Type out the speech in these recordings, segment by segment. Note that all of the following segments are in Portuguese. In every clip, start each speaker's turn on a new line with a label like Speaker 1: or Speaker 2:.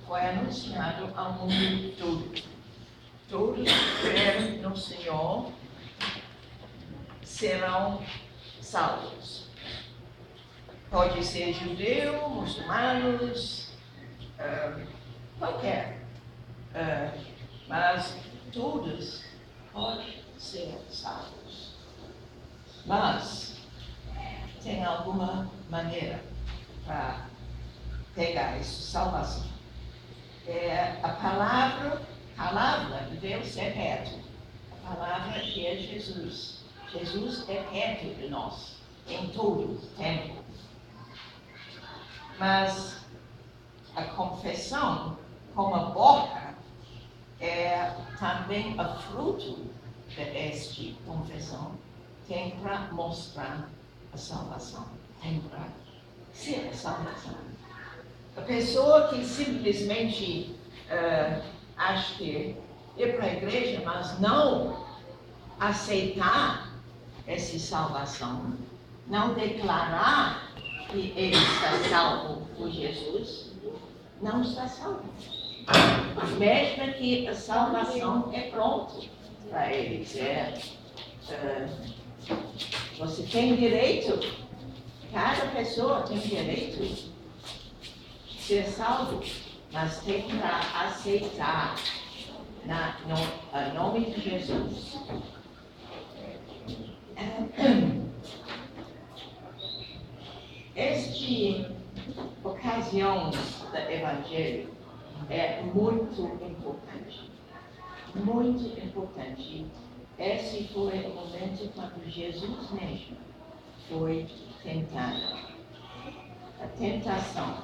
Speaker 1: foi anunciado ao mundo todo. Todos que creem no Senhor serão salvos. Pode ser judeu, muçulmanos, qualquer. Mas todos podem ser salvos. Mas tem alguma maneira para pegar essa salvação. A palavra de Deus é perto. A palavra que é Jesus. Jesus é perto de nós, em todo tempo. Mas a confissão, como a boca, é também o fruto desta confissão, tem para mostrar a salvação, tem para ser a salvação. A pessoa que simplesmente acha que ir para a igreja, mas não aceitar essa salvação, não declarar que ele está salvo por Jesus, não está salvo. Mesmo que a salvação é pronta para eles. Você tem direito, cada pessoa tem direito de ser salvo, mas tem para aceitar no nome de Jesus. Esta ocasião do Evangelho é muito importante. Muito importante. Esse foi o momento quando Jesus mesmo foi tentado. A tentação.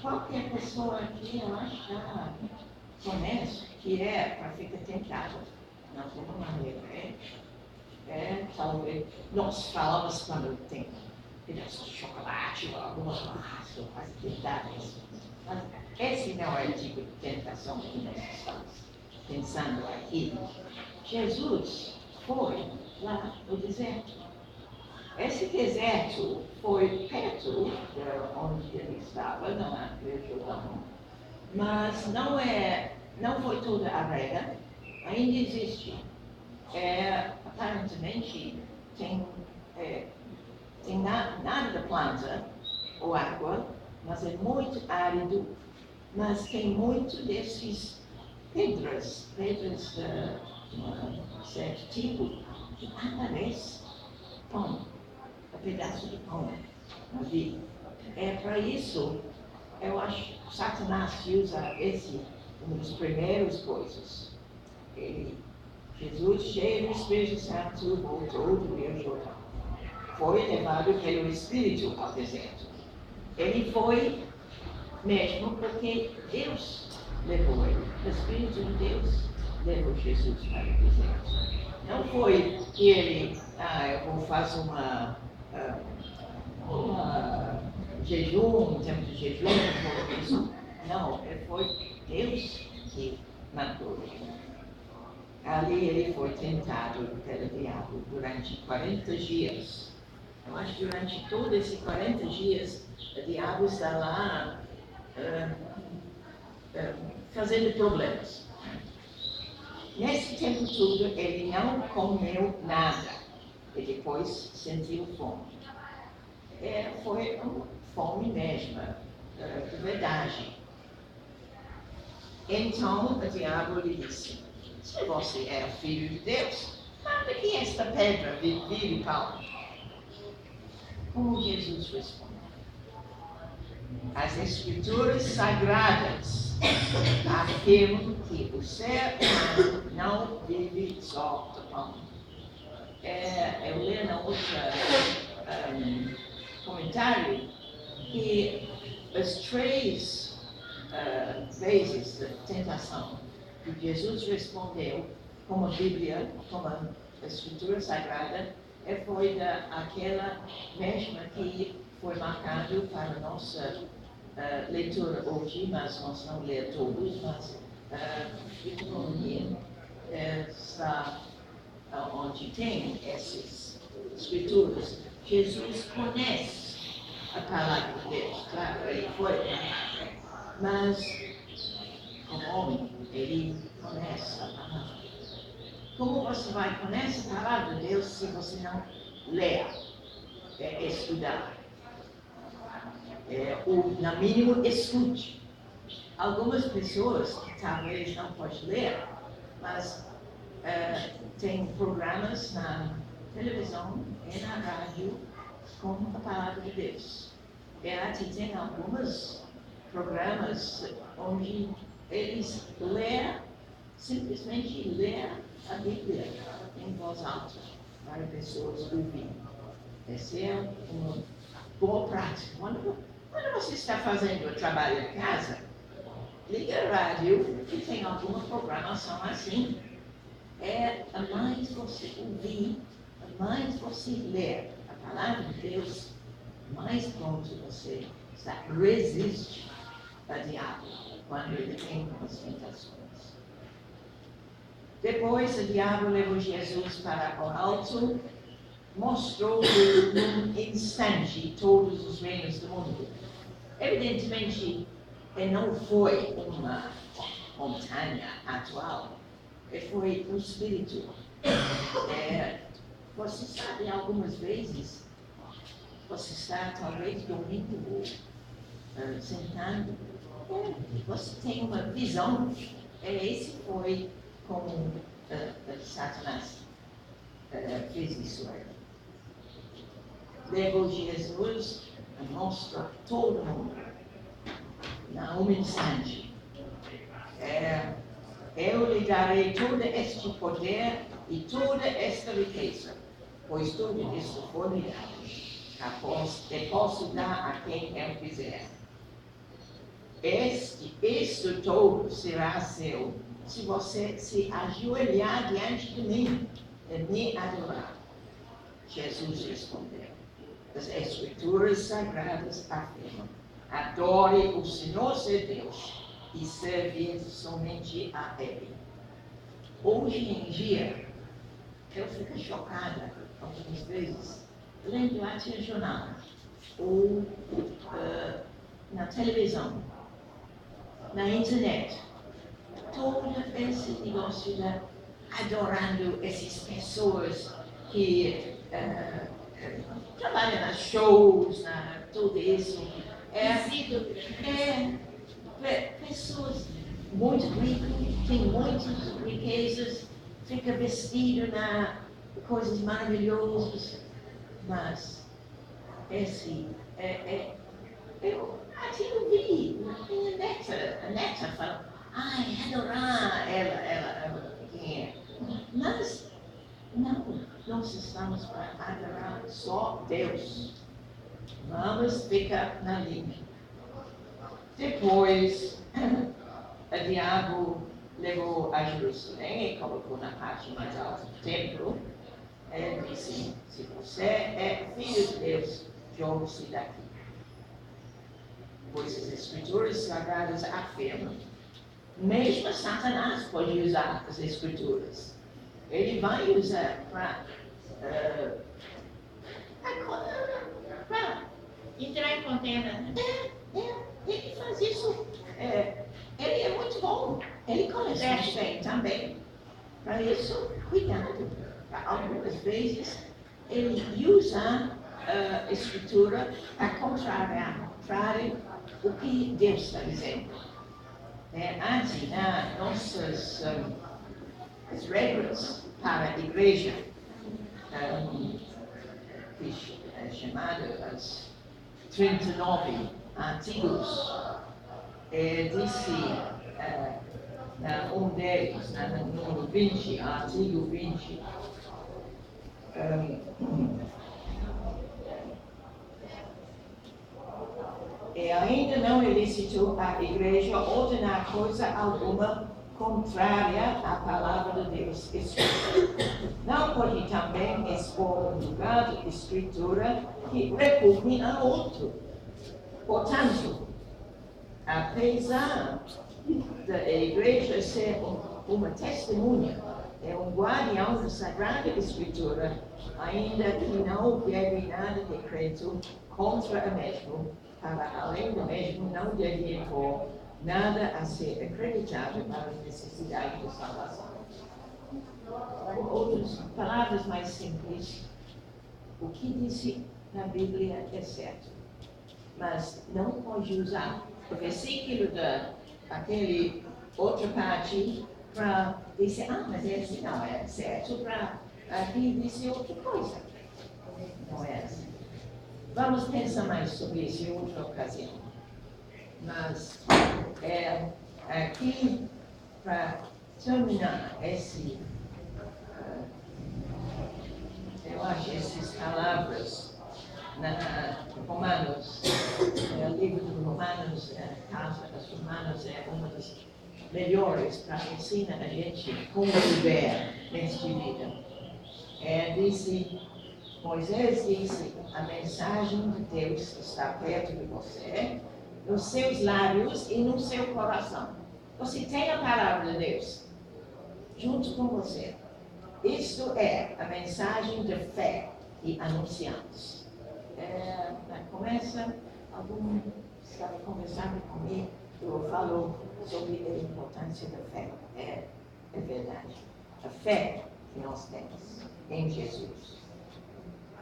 Speaker 1: Qualquer pessoa aqui, eu acho, já conhece que é para ficar tentado. De alguma maneira. Talvez nós falamos quando tem pedaço de chocolate ou alguma coisa, faz tentar isso. Mas esse não é o tipo de tentação que nós estamos pensando aqui. Jesus foi lá no deserto. Esse deserto foi perto de onde ele estava, não é Rio Jordão, mas não foi toda a regra, ainda existe. Aparentemente tem nada de planta ou água, mas é muito árido, mas tem muito desses pedras de um certo tipo, que parece pão, um pedaço de pão ali. Para isso, eu acho que Satanás usa uma das primeiras coisas. Jesus, cheio do Espírito Santo, voltou do Rio Jordão. Foi levado pelo Espírito ao deserto. Ele foi mesmo porque Deus levou ele. O Espírito de Deus levou Jesus para o deserto. Não foi que ele, eu vou fazer um tempo de jejum, isso. Não, foi Deus que mandou ele. Ali ele foi tentado pelo diabo durante 40 dias. Eu acho que durante todos esses 40 dias, o diabo está lá fazendo problemas. Nesse tempo todo, ele não comeu nada. E depois sentiu fome. Foi uma fome mesmo, de verdade. Então, o diabo lhe disse: se você é o Filho de Deus, manda que esta pedra vire pão. Como Jesus respondeu? As Escrituras Sagradas afirmam que o ser humano não vive só de pão. Eu li na outra comentário que as 3 vezes de tentação que Jesus respondeu como a Bíblia, como a Escritura Sagrada, foi aquela mesma que foi marcado para a nossa leitura hoje, mas nós não lemos todos, mas está onde tem essas Escrituras. Jesus conhece a palavra de Deus, claro, ele foi, mas como homem, ele conhece a palavra. Como você vai conhecer a palavra de Deus se você não ler, estudar? Ou, no mínimo, escute. Algumas pessoas que talvez não podem ler, mas tem programas na televisão e na rádio com a palavra de Deus. E aqui tem alguns programas onde eles simplesmente lêem a Bíblia em voz alta para pessoas ouvirem. Essa é uma boa prática. Quando você está fazendo o trabalho em casa, liga a rádio e tem alguma programação assim. A mais você ouvir, a mais você ler a palavra de Deus, mais pronto você está resiste ao diabo quando ele tem as tentações. Depois o diabo levou Jesus para o alto, mostrou num instante todos os reinos do mundo. Evidentemente, não foi uma montanha atual, foi um espírito. Você sabe, algumas vezes, você está talvez dormindo ou sentado, você tem uma visão. Esse foi como Satanás fez isso. Levou Jesus a mostrar todo mundo, num instante. Eu lhe darei todo este poder e toda esta riqueza, pois tudo isso foi me dado, e posso dar a quem eu quiser. Isto todo será seu, se você se ajoelhar diante de mim e me adorar. Jesus respondeu: as Escrituras Sagradas afirmam: adore o Senhor seu Deus e servir somente a Ele. Hoje em dia, eu fico chocada algumas vezes, lendo até jornal ou na televisão, na internet, todo esse negócio de adorando essas pessoas que trabalham nas shows, tudo isso. Pessoas muito ricas, têm muitas riquezas, fica vestido na coisas maravilhosas, mas eu vi a neta falou, adorar ela quem é. Mas não, nós estamos para adorar só Deus. Vamos ficar na linha. Depois, o diabo levou a Jerusalém e colocou na parte mais alta do templo. Ele disse: se você é filho de Deus, jogue-se daqui. Pois as Escrituras Sagradas afirmam, mesmo Satanás pode usar as Escrituras. Ele vai usar para
Speaker 2: entrar em contenda.
Speaker 1: Ele faz isso. Ele é muito bom. Ele conhece bem também. Para isso, cuidado. Algumas vezes, ele usa a Escritura a contrariar o que Deus está dizendo. Antes, nas nossas as regras para a igreja, chamadas as 39 artigos, disse um deles, no número 20, artigo 20, e ainda não é lícito a igreja ordenar coisa alguma contrária à palavra de Deus escrita. Não pode também expor um lugar de escritura que repugne a outro. Portanto, apesar da igreja ser uma testemunha, um guardião da Sagrada Escritura, ainda que não deve nada decreto contra a mesma, para além do mesmo não deve impor nada a ser acreditado para a necessidade de salvação. Outras palavras mais simples, o que disse na Bíblia é certo, mas não pode usar o versículo daquele outra parte para dizer, mas esse não é certo, para aqui dizer outra coisa. Não é assim. Vamos pensar mais sobre isso em outra ocasião. Mas aqui, para terminar eu acho essas palavras na Romanos, o livro de Romanos, a Carta das Romanos é uma das melhores para ensinar a gente como viver nesta vida. Moisés disse, a mensagem de Deus está perto de você, nos seus lábios e no seu coração. Você tem a palavra de Deus junto com você. Isto é a mensagem de fé e anunciamos. Começa, algum estava conversando comigo, falou sobre a importância da fé. É verdade. A fé que nós temos em Jesus.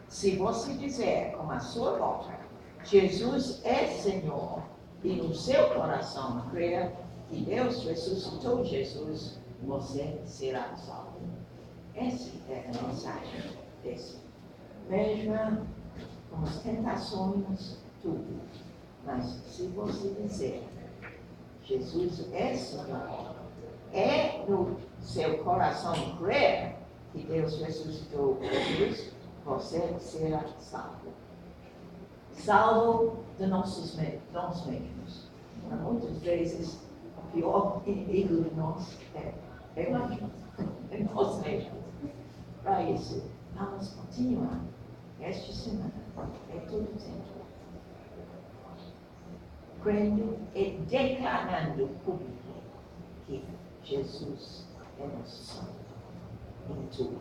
Speaker 1: Se você dizer com a sua boca, Jesus é Senhor, e no seu coração crer que Deus ressuscitou Jesus, você será salvo. Essa é a mensagem desse. Mesmo com as tentações, tudo. Mas se você dizer, Jesus é Senhor, no seu coração crer que Deus ressuscitou Jesus, você será salvo. Salvo de nós mesmos. Muitas vezes, o pior inimigo de nós é nós mesmos. Para isso, vamos continuar esta semana, todo o tempo, crendo e declarando público que Jesus é nosso Salvador em tudo.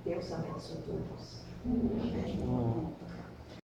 Speaker 1: Deus abençoe todos.